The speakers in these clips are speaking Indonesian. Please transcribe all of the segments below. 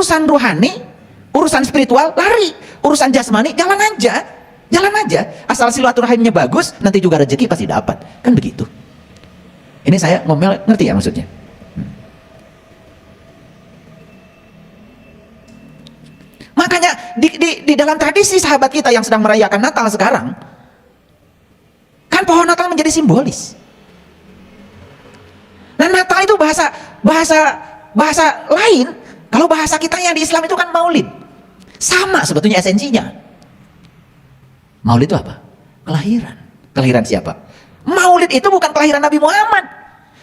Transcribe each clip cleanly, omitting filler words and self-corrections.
Urusan rohani, urusan spiritual, lari. Urusan jasmani, jalan aja. Jalan aja. Asal silaturahimnya bagus, nanti juga rezeki pasti dapat. Kan begitu. Ini saya ngomel, ngerti ya maksudnya? Makanya di dalam tradisi sahabat kita yang sedang merayakan Natal sekarang, kan pohon Natal menjadi simbolis. Nah, Natal itu bahasa lain. Kalau bahasa kita yang di Islam itu kan Maulid. Sama sebetulnya esensinya. Maulid itu apa? Kelahiran. Kelahiran siapa? Maulid itu bukan kelahiran Nabi Muhammad,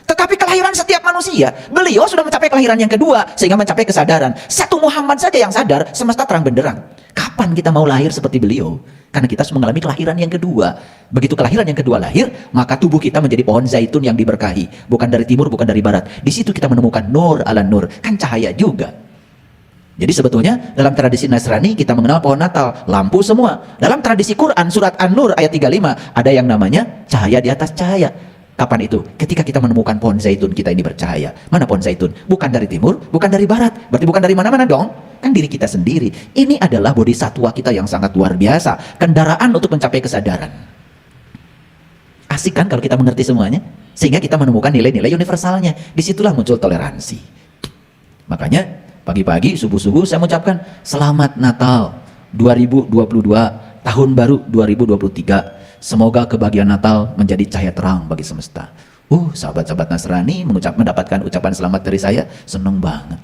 tetapi kelahiran setiap manusia. Beliau sudah mencapai kelahiran yang kedua, sehingga mencapai kesadaran. Satu Muhammad saja yang sadar, semesta terang benderang. Kapan kita mau lahir seperti beliau? Karena kita harus mengalami kelahiran yang kedua. Begitu kelahiran yang kedua lahir, maka tubuh kita menjadi pohon zaitun yang diberkahi. Bukan dari timur, bukan dari barat. Di situ kita menemukan nur ala nur. Kan cahaya juga. Jadi sebetulnya dalam tradisi Nasrani kita mengenal pohon Natal, lampu semua. Dalam tradisi Quran surat An-Nur ayat 35 ada yang namanya cahaya di atas cahaya. Kapan itu? Ketika kita menemukan pohon zaitun kita ini bercahaya. Mana pohon zaitun? Bukan dari timur, bukan dari barat. Berarti bukan dari mana-mana dong. Kan diri kita sendiri. Ini adalah bodhisatwa kita yang sangat luar biasa. Kendaraan untuk mencapai kesadaran. Asik kan kalau kita mengerti semuanya? Sehingga kita menemukan nilai-nilai universalnya. Disitulah muncul toleransi. Makanya pagi-pagi, subuh-subuh saya mengucapkan Selamat Natal 2022, Tahun Baru 2023. Semoga kebahagiaan Natal menjadi cahaya terang bagi semesta. Sahabat-sahabat Nasrani mendapatkan ucapan selamat dari saya, seneng banget.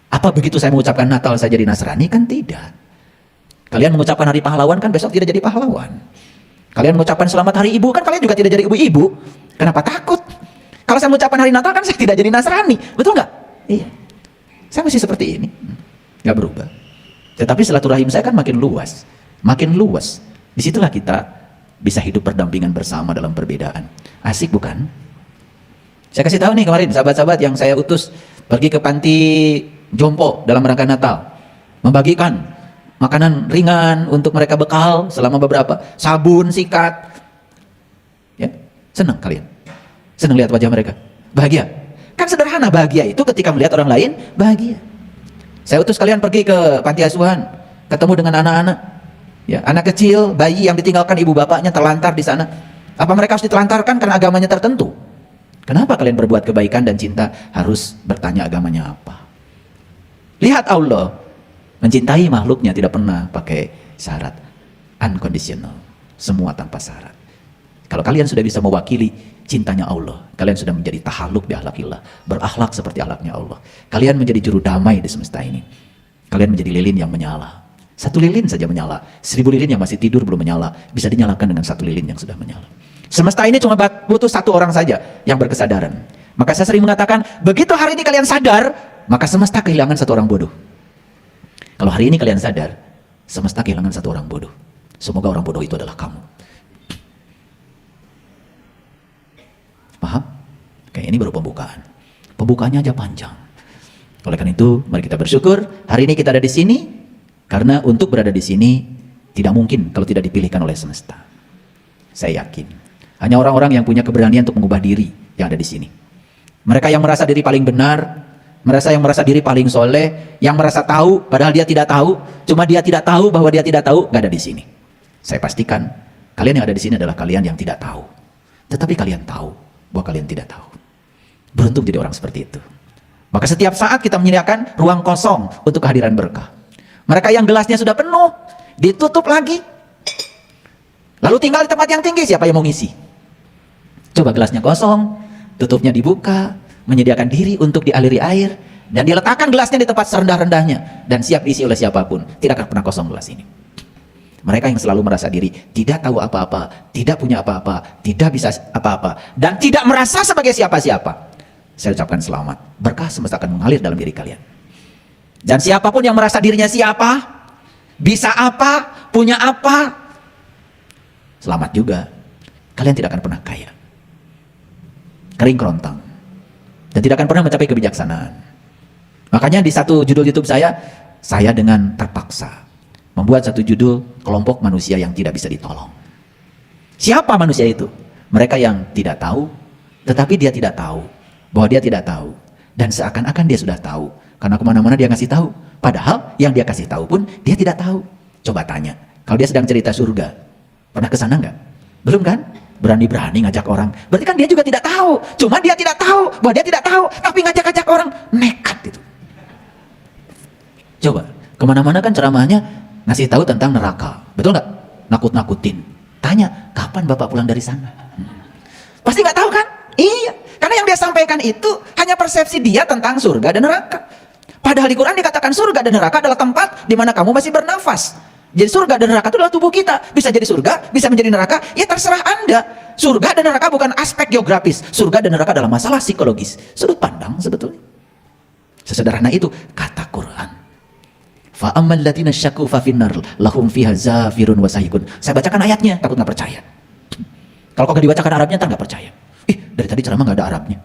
Apa begitu saya mengucapkan Natal saya jadi Nasrani? Kan tidak. Kalian mengucapkan Hari Pahlawan kan besok tidak jadi pahlawan. Kalian mengucapkan Selamat Hari Ibu kan kalian juga tidak jadi ibu-ibu. Kenapa takut? Kalau saya mengucapkan Hari Natal kan saya tidak jadi Nasrani. Betul nggak? Iya, saya masih seperti ini, nggak berubah. Tetapi silaturahim saya kan makin luas, makin luas. Disitulah kita bisa hidup berdampingan bersama dalam perbedaan. Asik bukan? Saya kasih tahu nih kemarin sahabat-sahabat yang saya utus pergi ke panti jompo dalam rangka Natal, membagikan makanan ringan untuk mereka bekal selama beberapa, sabun, sikat. Ya, senang kalian? Senang lihat wajah mereka? Bahagia? Kan sederhana, bahagia itu ketika melihat orang lain bahagia. Saya utus kalian pergi ke panti asuhan, ketemu dengan anak-anak, ya, anak kecil, bayi yang ditinggalkan ibu bapaknya terlantar di sana. Apa mereka harus ditelantarkan karena agamanya tertentu? Kenapa kalian berbuat kebaikan dan cinta harus bertanya agamanya apa? Lihat Allah mencintai makhluknya tidak pernah pakai syarat, unconditional, semua tanpa syarat. Kalau kalian sudah bisa mewakili cintanya Allah, kalian sudah menjadi tahaluk bi akhlakillah, berakhlak seperti akhlaknya Allah. Kalian menjadi juru damai di semesta ini. Kalian menjadi lilin yang menyala. Satu lilin saja menyala, 1000 lilin yang masih tidur belum menyala bisa dinyalakan dengan satu lilin yang sudah menyala. Semesta ini cuma butuh satu orang saja yang berkesadaran. Maka saya sering mengatakan, begitu hari ini kalian sadar, maka semesta kehilangan satu orang bodoh. Kalau hari ini kalian sadar, semesta kehilangan satu orang bodoh. Semoga orang bodoh itu adalah kamu. Paham? Oke, ini baru pembukaan. Pembukaannya aja panjang. Oleh karena itu, mari kita bersyukur hari ini kita ada di sini, karena untuk berada di sini tidak mungkin kalau tidak dipilihkan oleh semesta. Saya yakin hanya orang-orang yang punya keberanian untuk mengubah diri yang ada di sini. Mereka yang merasa diri paling benar, yang merasa diri paling soleh, yang merasa tahu padahal dia tidak tahu, cuma dia tidak tahu bahwa dia tidak tahu, gak ada di sini. Saya pastikan kalian yang ada di sini adalah kalian yang tidak tahu, tetapi kalian tahu bahwa kalian tidak tahu. Beruntung jadi orang seperti itu. Maka setiap saat kita menyediakan ruang kosong untuk kehadiran berkah. Mereka yang gelasnya sudah penuh, ditutup lagi. Lalu tinggal di tempat yang tinggi, siapa yang mau ngisi? Coba gelasnya kosong, tutupnya dibuka, menyediakan diri untuk dialiri air, dan diletakkan gelasnya di tempat serendah-rendahnya, dan siap diisi oleh siapapun. Tidak akan pernah kosong gelas ini. Mereka yang selalu merasa diri tidak tahu apa-apa, tidak punya apa-apa, tidak bisa apa-apa, dan tidak merasa sebagai siapa-siapa. Saya ucapkan selamat. Berkah semesta akan mengalir dalam diri kalian. Dan siapapun yang merasa dirinya siapa, bisa apa, punya apa, selamat juga. Kalian tidak akan pernah kaya. Kering kerontang. Dan tidak akan pernah mencapai kebijaksanaan. Makanya di satu judul YouTube saya dengan terpaksa membuat satu judul, kelompok manusia yang tidak bisa ditolong. Siapa manusia itu? Mereka yang tidak tahu, tetapi dia tidak tahu bahwa dia tidak tahu, dan seakan-akan dia sudah tahu Karena kemana-mana dia ngasih tahu. Padahal yang dia kasih tahu pun dia tidak tahu. Coba tanya, kalau dia sedang cerita surga, pernah ke sana nggak? Belum kan? Berani-berani ngajak orang. Berarti kan dia juga tidak tahu. Cuma dia tidak tahu bahwa dia tidak tahu, tapi ngajak-ngajak orang, nekat itu. Coba, kemana-mana kan ceramahnya ngasih tahu tentang neraka. Betul nggak? Nakut-nakutin. Tanya, kapan Bapak pulang dari sana? Pasti nggak tahu kan? Iya, karena yang dia sampaikan itu hanya persepsi dia tentang surga dan neraka. Padahal di Quran dikatakan surga dan neraka adalah tempat di mana kamu masih bernafas. Jadi surga dan neraka itu adalah tubuh kita. Bisa jadi surga, bisa menjadi neraka, ya terserah Anda. Surga dan neraka bukan aspek geografis. Surga dan neraka adalah masalah psikologis. Sudut pandang sebetulnya. Sesederhana itu kata Quran. Fa'ammal latina syaku fafinnar lahum fiha zafirun wasahikun. Saya bacakan ayatnya, takut nggak percaya. Kalau kagak dibacakan Arabnya, ntar nggak percaya. Dari tadi ceramah nggak ada Arabnya.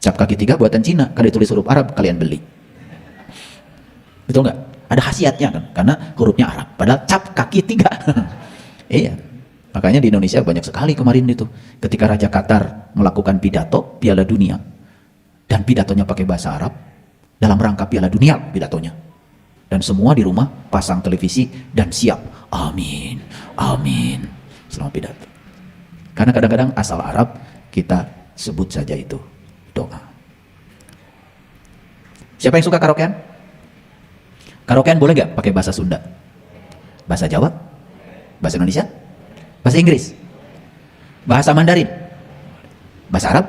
Cap kaki 3 buatan Cina, kalau ditulis huruf Arab kalian beli. Betul nggak? Ada khasiatnya kan? Karena hurufnya Arab. Padahal cap kaki 3. Iya. Makanya di Indonesia banyak sekali kemarin itu. Ketika Raja Qatar melakukan pidato Piala Dunia. Dan pidatonya pakai bahasa Arab. Dalam rangka Piala Dunia pidatonya. Dan semua di rumah pasang televisi dan siap. Amin. Amin. Selama pidato. Karena kadang-kadang asal Arab kita sebut saja itu doa. Siapa yang suka karaokean? Karaokean boleh nggak pakai bahasa Sunda? Bahasa Jawa? Bahasa Indonesia? Bahasa Inggris? Bahasa Mandarin? Bahasa Arab?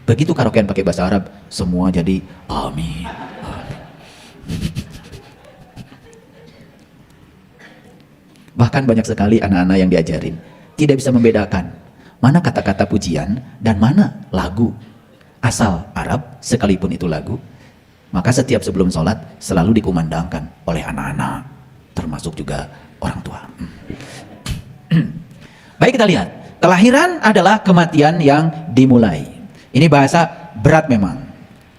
Begitu karaokean pakai bahasa Arab, semua jadi amin. Amin. Bahkan banyak sekali anak-anak yang diajarin tidak bisa membedakan mana kata-kata pujian dan mana lagu asal Arab sekalipun itu lagu. Maka setiap sebelum sholat selalu dikumandangkan oleh anak-anak, termasuk juga orang tua. Baik, kita lihat. Kelahiran adalah kematian yang dimulai. Ini bahasa berat memang.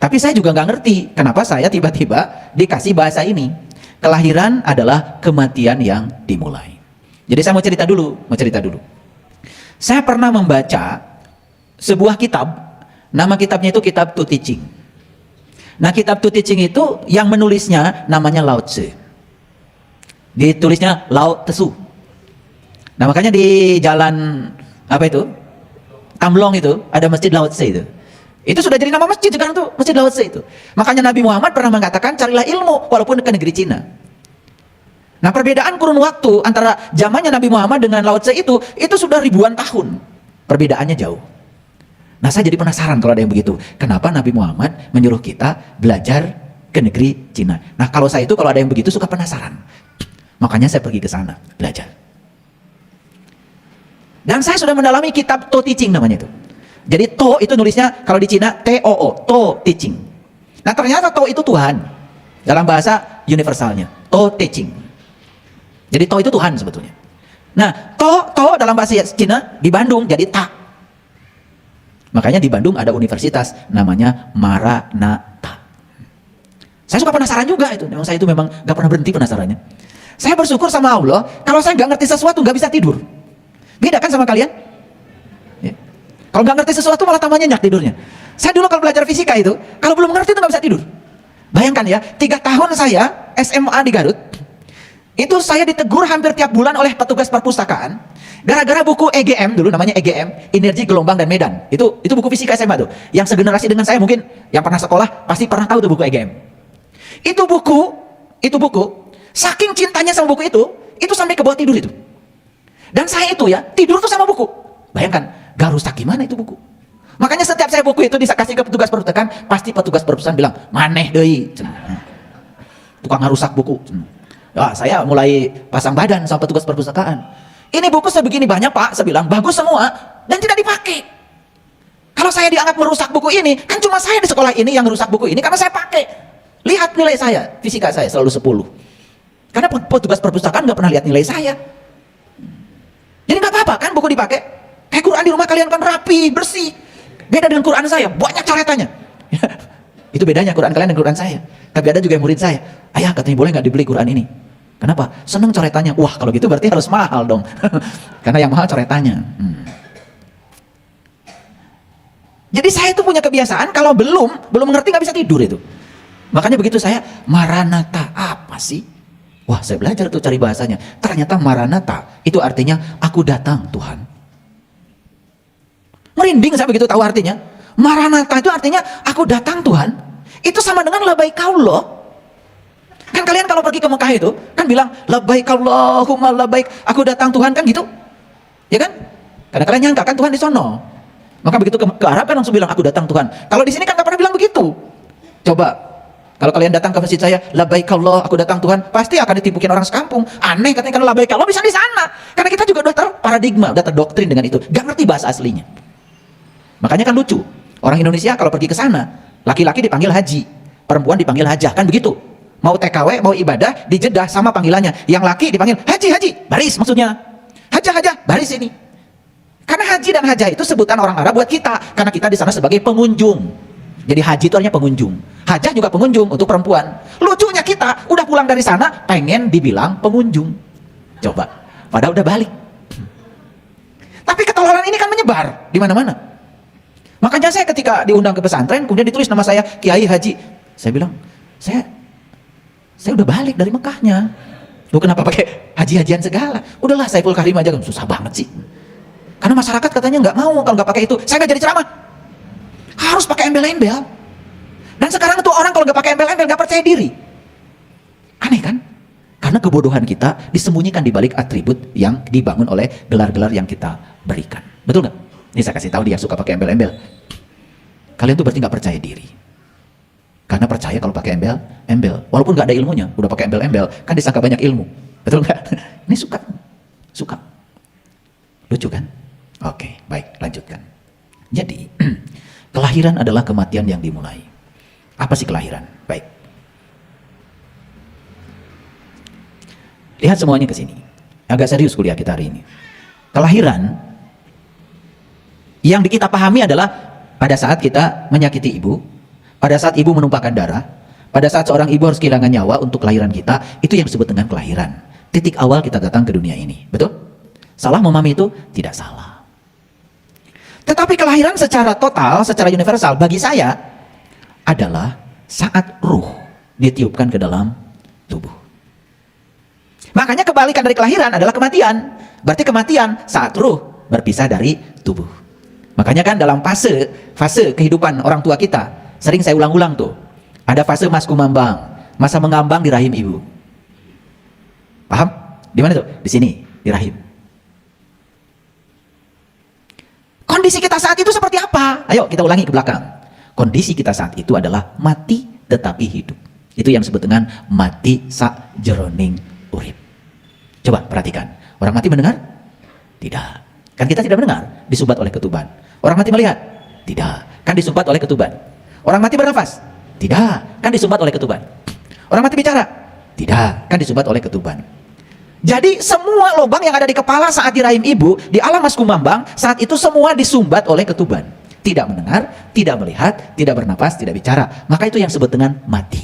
Tapi saya juga nggak ngerti kenapa saya tiba-tiba dikasih bahasa ini. Kelahiran adalah kematian yang dimulai. Jadi saya mau cerita dulu. Saya pernah membaca sebuah kitab. Nama kitabnya itu Kitab To Teaching. Nah, Kitab To Teaching itu yang menulisnya namanya Lao Tse. Ditulisnya Lao Tzu. Nah, makanya di jalan apa itu? Tamlong itu ada masjid Lao Tse itu. Itu sudah jadi nama masjid sekarang tuh, Masjid Lao Tse itu. Makanya Nabi Muhammad pernah mengatakan carilah ilmu walaupun ke negeri Cina. Nah, perbedaan kurun waktu antara zamannya Nabi Muhammad dengan Lao Tse itu sudah ribuan tahun. Perbedaannya jauh. Nah, saya jadi penasaran kalau ada yang begitu. Kenapa Nabi Muhammad menyuruh kita belajar ke negeri Cina? Nah, kalau saya itu kalau ada yang begitu suka penasaran. Makanya saya pergi ke sana belajar. Dan saya sudah mendalami kitab To Teaching namanya itu. Jadi To itu nulisnya kalau di Cina T-O-O, To Teaching. Nah, ternyata To itu Tuhan. Dalam bahasa universalnya, To Teaching. Jadi To itu Tuhan sebetulnya. Nah, To dalam bahasa Cina di Bandung jadi Ta. Makanya di Bandung ada universitas namanya Maranatha. Saya suka penasaran juga itu. Memang saya itu memang gak pernah berhenti penasarannya. Saya bersyukur sama Allah, kalau saya gak ngerti sesuatu gak bisa tidur. Beda kan sama kalian? Ya. Kalau gak ngerti sesuatu malah tambah nyenyak tidurnya. Saya dulu kalau belajar fisika itu, kalau belum ngerti itu gak bisa tidur. Bayangkan ya, 3 tahun saya SMA di Garut, itu saya ditegur hampir tiap bulan oleh petugas perpustakaan. Gara-gara buku EGM dulu namanya EGM, Energi Gelombang dan Medan. Itu buku fisika SMA tuh. Yang segenerasi dengan saya mungkin yang pernah sekolah pasti pernah tahu tuh buku EGM. Itu buku, saking cintanya sama buku itu sampai ke bawah tidur itu. Dan saya itu ya, tidur tuh sama buku. Bayangkan, gak rusak gimana itu buku. Makanya setiap saya buku itu dikasih ke petugas perpustakaan, pasti petugas perpustakaan bilang, maneh deui. Tukang ngarusak buku. Ya, saya mulai pasang badan sama petugas perpustakaan. Ini buku sebegini banyak Pak, saya bilang bagus semua dan tidak dipakai. Kalau saya dianggap merusak buku ini, kan cuma saya di sekolah ini yang merusak buku ini karena saya pakai. Lihat nilai saya, fisika saya selalu 10. Karena petugas perpustakaan nggak pernah lihat nilai saya. Jadi nggak apa-apa kan buku dipakai. Kayak Quran di rumah kalian kan rapi, bersih. Beda dengan Quran saya, banyak coretannya. Itu bedanya Quran kalian dan Quran saya. Tapi ada juga yang murid saya, ayah katanya boleh nggak dibeli Quran ini? Kenapa? Seneng coretannya. Wah, kalau gitu berarti harus mahal dong. Karena yang mahal coretannya. Jadi saya itu punya kebiasaan kalau belum mengerti nggak bisa tidur itu. Makanya begitu saya, Maranatha apa sih? Wah, saya belajar tuh cari bahasanya. Ternyata Maranatha itu artinya aku datang Tuhan. Merinding saya begitu tahu artinya. Maranatha itu artinya aku datang Tuhan. Itu sama dengan labbaik Allah. Kan kalian kalau pergi ke Mekah itu kan bilang labbaik Allahumma labbaik, aku datang Tuhan, kan gitu. Ya kan? Karena kalian nyangka kan Tuhan di sono. Maka begitu ke Arab kan langsung bilang aku datang Tuhan. Kalau di sini kan nggak pernah bilang begitu. Coba kalau kalian datang ke masjid saya, labbaik Allah, aku datang Tuhan, pasti akan ditipukin orang sekampung. Aneh katanya kalau labbaik Allah bisa di sana. Karena kita juga udah terparadigma, udah terdoktrin dengan itu. Gak ngerti bahasa aslinya. Makanya kan lucu. Orang Indonesia kalau pergi ke sana, laki-laki dipanggil haji, perempuan dipanggil hajah, kan begitu. Mau TKW, mau ibadah, dijedah sama panggilannya. Yang laki dipanggil haji, baris maksudnya. Hajah, baris ini. Karena haji dan hajah itu sebutan orang Arab buat kita. Karena kita di sana sebagai pengunjung. Jadi haji itu artinya pengunjung. Hajah juga pengunjung untuk perempuan. Lucunya kita udah pulang dari sana pengen dibilang pengunjung. Coba, padahal udah balik. Tapi ketololan ini kan menyebar di mana-mana. Makanya saya ketika diundang ke pesantren, kemudian ditulis nama saya Kiai Haji. Saya bilang, saya udah balik dari Mekahnya. Lu kenapa pakai haji-hajian segala? Udahlah Saiful Karim aja, susah banget sih. Karena masyarakat katanya nggak mau kalau nggak pakai itu. Saya nggak jadi ceramah. Harus pakai embel-embel. Dan sekarang tuh orang kalau nggak pakai embel-embel nggak percaya diri. Aneh kan? Karena kebodohan kita disembunyikan di balik atribut yang dibangun oleh gelar-gelar yang kita berikan. Betul nggak? Ini saya kasih tahu dia suka pakai embel-embel. Kalian tuh berarti nggak percaya diri. Karena percaya kalau pakai embel-embel. Walaupun nggak ada ilmunya, udah pakai embel-embel, kan disangka banyak ilmu. Betul nggak? Ini suka. Lucu kan? Oke, baik, lanjutkan. Jadi, kelahiran adalah kematian yang dimulai. Apa sih kelahiran? Baik. Lihat semuanya ke sini. Agak serius kuliah kita hari ini. Kelahiran yang kita pahami adalah pada saat kita menyakiti ibu, pada saat ibu menumpahkan darah, pada saat seorang ibu harus kehilangan nyawa untuk kelahiran kita, itu yang disebut dengan kelahiran. Titik awal kita datang ke dunia ini. Betul? Salah memahami itu? Tidak salah. Tetapi kelahiran secara total, secara universal bagi saya adalah saat ruh ditiupkan ke dalam tubuh. Makanya kebalikan dari kelahiran adalah kematian. Berarti kematian saat ruh berpisah dari tubuh. Makanya kan dalam fase kehidupan orang tua kita, sering saya ulang-ulang tuh. Ada fase mas kumambang, masa mengambang di rahim ibu. Paham? Di mana tuh? Di sini, di rahim. Kondisi kita saat itu seperti apa? Ayo kita ulangi ke belakang. Kondisi kita saat itu adalah mati tetapi hidup. Itu yang disebut dengan mati sakjeroning urip. Coba perhatikan. Orang mati mendengar? Tidak. Kan kita tidak mendengar, disumbat oleh ketuban. Orang mati melihat? Tidak. Kan disumbat oleh ketuban. Orang mati bernafas? Tidak. Kan disumbat oleh ketuban. Orang mati bicara? Tidak. Kan disumbat oleh ketuban. Jadi semua lubang yang ada di kepala saat di rahim ibu, di alam mas kumambang, saat itu semua disumbat oleh ketuban. Tidak mendengar, tidak melihat, tidak bernapas, tidak bicara. Maka itu yang disebut dengan mati.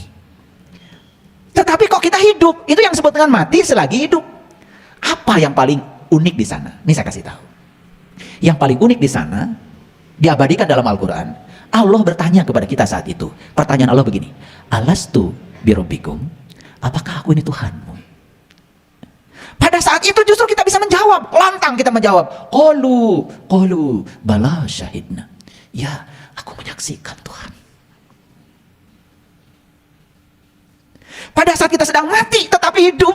Tetapi kok kita hidup? Itu yang disebut dengan mati selagi hidup. Apa yang paling unik di sana? Ini saya kasih tahu. Yang paling unik di sana, diabadikan dalam Al-Quran. Allah bertanya kepada kita saat itu. Pertanyaan Allah begini. Alastu birabbikum? Apakah aku ini Tuhanmu? Pada saat itu justru kita bisa menjawab. Lantang kita menjawab. Qalu bala syahidna. Ya, aku menyaksikan Tuhan. Pada saat kita sedang mati tetapi hidup,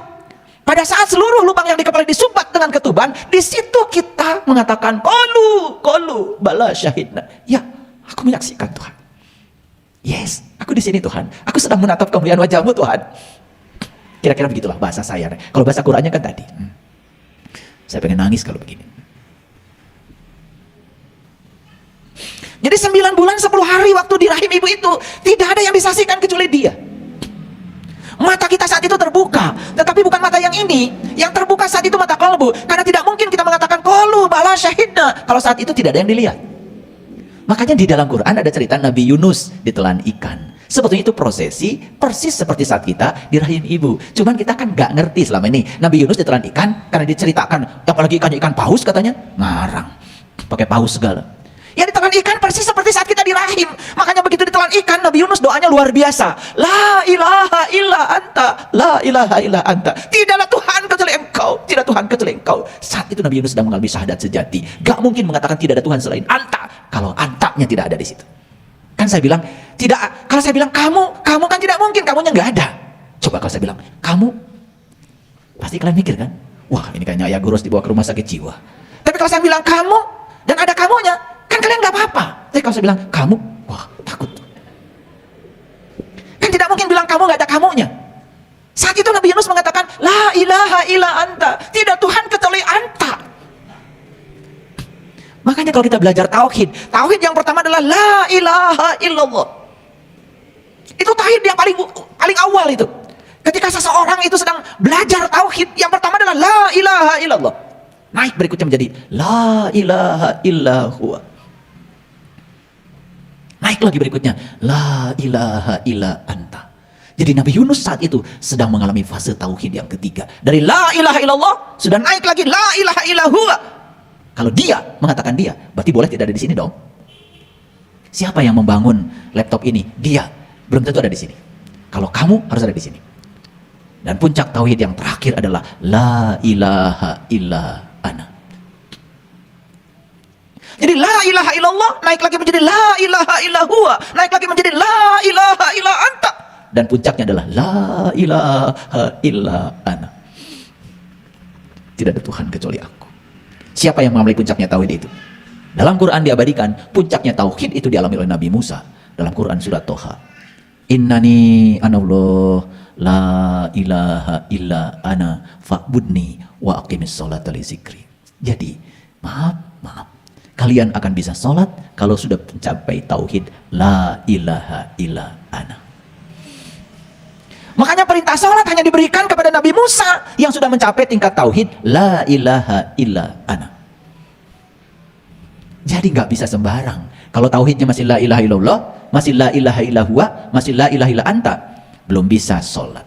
pada saat seluruh lubang yang di kepala disumbat dengan ketuban, di situ kita mengatakan qalu bala syahidna. Ya, aku menyaksikan Tuhan. Yes, aku di sini Tuhan. Aku sedang menatap kemuliaan wajah-Mu Tuhan. Kira-kira begitulah bahasa saya. Kalau bahasa Qurannya kan tadi. Saya pengen nangis kalau begini. Jadi 9 bulan 10 hari waktu di rahim ibu itu, tidak ada yang disaksikan kecuali dia. Mata kita saat itu terbuka, tetapi bukan mata yang ini. Yang terbuka saat itu mata kalbu. Karena tidak mungkin kita mengatakan qalu bala syahidna kalau saat itu tidak ada yang dilihat. Makanya di dalam Quran ada cerita Nabi Yunus ditelan ikan. Sebetulnya itu prosesi persis seperti saat kita di rahim ibu. Cuman kita kan gak ngerti selama ini. Nabi Yunus ditelan ikan karena diceritakan, apalagi ikan paus katanya, ngarang. Pakai paus segala. Yang ditelan ikan persis seperti saat kita di rahim. Makanya begitu ditelan ikan, Nabi Yunus doanya luar biasa. La ilaha illa anta, la ilaha illa anta. Tidaklah Tuhan kecuali engkau, tidak Tuhan kecuali engkau. Saat itu Nabi Yunus sedang mengalami syahadat sejati. Gak mungkin mengatakan tidak ada Tuhan selain anta, kalau antanya tidak ada di situ. Kan saya bilang, tidak. Kalau saya bilang kamu kan tidak mungkin, kamunya nggak ada. Coba kalau saya bilang, kamu, pasti kalian mikir kan? Wah, ini kayaknya ayah gurus dibawa ke rumah sakit jiwa. Tapi kalau saya bilang kamu, dan ada kamunya, kan kalian nggak apa-apa. Tapi kalau saya bilang kamu, wah takut. Kan tidak mungkin bilang kamu nggak ada kamunya. Saat itu Nabi Yunus mengatakan, la ilaha illa anta, tidak Tuhan kecuali anta. Makanya kalau kita belajar tauhid yang pertama adalah la ilaha illallah. Itu tauhid yang paling awal itu. Ketika seseorang itu sedang belajar tauhid, yang pertama adalah la ilaha illallah. Naik berikutnya menjadi la ilaha illallah. Naik lagi berikutnya la ilaha illa anta. Jadi Nabi Yunus saat itu sedang mengalami fase tauhid yang ketiga. Dari la ilaha illallah sudah naik lagi la ilaha illallah. Kalau dia mengatakan dia, berarti boleh tidak ada di sini dong. Siapa yang membangun laptop ini? Dia. Belum tentu ada di sini. Kalau kamu harus ada di sini. Dan puncak tauhid yang terakhir adalah la ilaha illa ana. Jadi la ilaha illallah naik lagi menjadi la ilaha illa huwa, naik lagi menjadi la ilaha illa anta. Dan puncaknya adalah la ilaha illa ana. Tidak ada Tuhan kecuali aku. Siapa yang mengalami puncaknya tauhid itu? Dalam Quran diabadikan puncaknya tauhid itu dialami oleh Nabi Musa dalam Quran surat Toha. Innani anallah la ilaha illa ana fa'budni wa aqimis sholata li zikri. Jadi maaf, kalian akan bisa sholat kalau sudah mencapai tauhid la ilaha illa ana. Makanya perintah sholat hanya diberikan kepada Nabi Musa yang sudah mencapai tingkat tauhid la ilaha illa ana. Jadi nggak bisa sembarang. Kalau tauhidnya masih la ilaha illallah, masih la ilaha illa huwa, masih la ilaha illa anta, belum bisa sholat.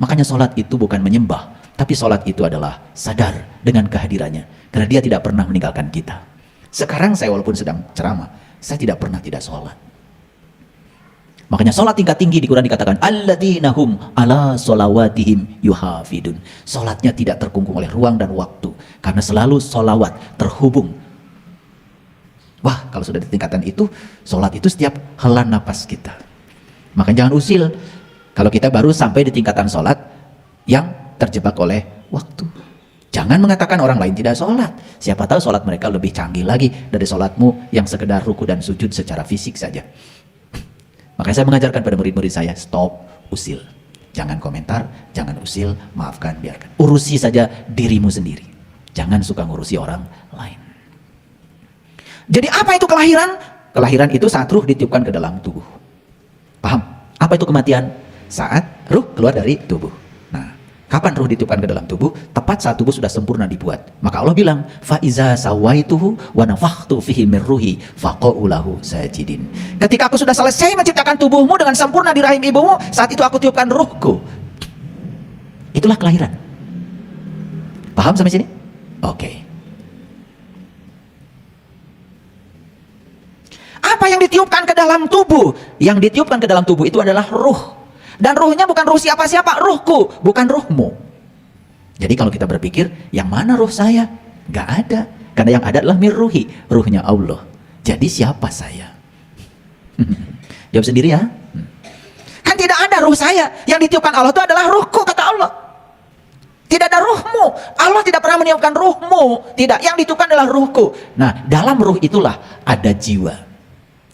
Makanya sholat itu bukan menyembah, tapi sholat itu adalah sadar dengan kehadirannya, karena dia tidak pernah meninggalkan kita. Sekarang saya walaupun sedang ceramah, saya tidak pernah tidak sholat. Makanya sholat tingkat tinggi di Quran dikatakan alladzina hum ala sholawatihim yuhafidun. Sholatnya tidak terkungkung oleh ruang dan waktu, karena selalu sholawat terhubung. Wah, kalau sudah di tingkatan itu, sholat itu setiap hela napas kita. Makanya jangan usil kalau kita baru sampai di tingkatan sholat yang terjebak oleh waktu. Jangan mengatakan orang lain tidak sholat. Siapa tahu sholat mereka lebih canggih lagi dari sholatmu yang sekedar ruku dan sujud secara fisik saja. Makanya saya mengajarkan pada murid-murid saya, stop usil. Jangan komentar, jangan usil, maafkan, biarkan. Urusi saja dirimu sendiri. Jangan suka ngurusi orang lain. Jadi apa itu kelahiran? Kelahiran itu saat ruh ditiupkan ke dalam tubuh. Paham? Apa itu kematian? Saat ruh keluar dari tubuh. Nah, kapan ruh ditiupkan ke dalam tubuh? Tepat saat tubuh sudah sempurna dibuat. Maka Allah bilang, fa iza sawaituhu wa nafakhtu fihi min ruhi faqa'u lahu sajidin. Ketika aku sudah selesai menciptakan tubuhmu dengan sempurna di rahim ibumu, saat itu aku tiupkan ruhku. Itulah kelahiran. Paham sampai sini? Oke. Apa yang ditiupkan ke dalam tubuh? Yang ditiupkan ke dalam tubuh itu adalah ruh. Dan ruhnya bukan ruh siapa-siapa, ruhku, bukan ruhmu. Jadi kalau kita berpikir, yang mana ruh saya? Gak ada. Karena yang ada adalah mirruhi, ruhnya Allah. Jadi siapa saya? Jawab sendiri ya. Kan tidak ada ruh saya. Yang ditiupkan Allah itu adalah ruhku, kata Allah. Tidak ada ruhmu. Allah tidak pernah meniupkan ruhmu. Tidak, yang ditiupkan adalah ruhku. Nah, dalam ruh itulah ada jiwa.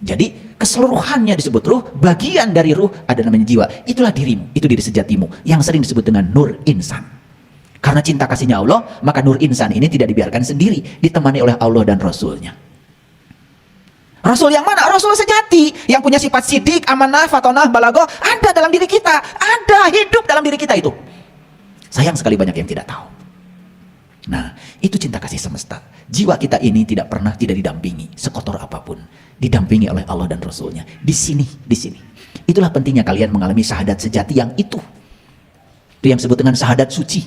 Jadi keseluruhannya disebut ruh, bagian dari ruh ada namanya jiwa. Itulah dirimu, itu diri sejatimu yang sering disebut dengan nur insan. Karena cinta kasihnya Allah, maka nur insan ini tidak dibiarkan sendiri, ditemani oleh Allah dan Rasulnya. Rasul yang mana? Rasul sejati yang punya sifat sidik, amanah, fatonah, balagoh ada dalam diri kita, ada hidup dalam diri kita itu. Sayang sekali banyak yang tidak tahu. Nah, itu cinta kasih semesta. Jiwa kita ini tidak pernah tidak didampingi, sekotor apapun, didampingi oleh Allah dan Rasulnya. Di sini. Itulah pentingnya kalian mengalami syahadat sejati yang itu. Itu yang disebut dengan syahadat suci.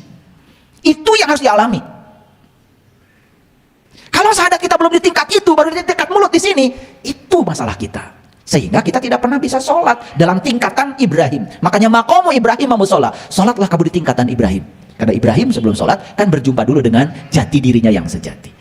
Itu yang harus dialami. Kalau syahadat kita belum di tingkat itu, baru di tingkat mulut, di sini. Itu masalah kita. Sehingga kita tidak pernah bisa sholat dalam tingkatan Ibrahim. Makanya maqamu Ibrahim musola. Sholatlah kamu di tingkatan Ibrahim. Karena Ibrahim sebelum sholat kan berjumpa dulu dengan jati dirinya yang sejati.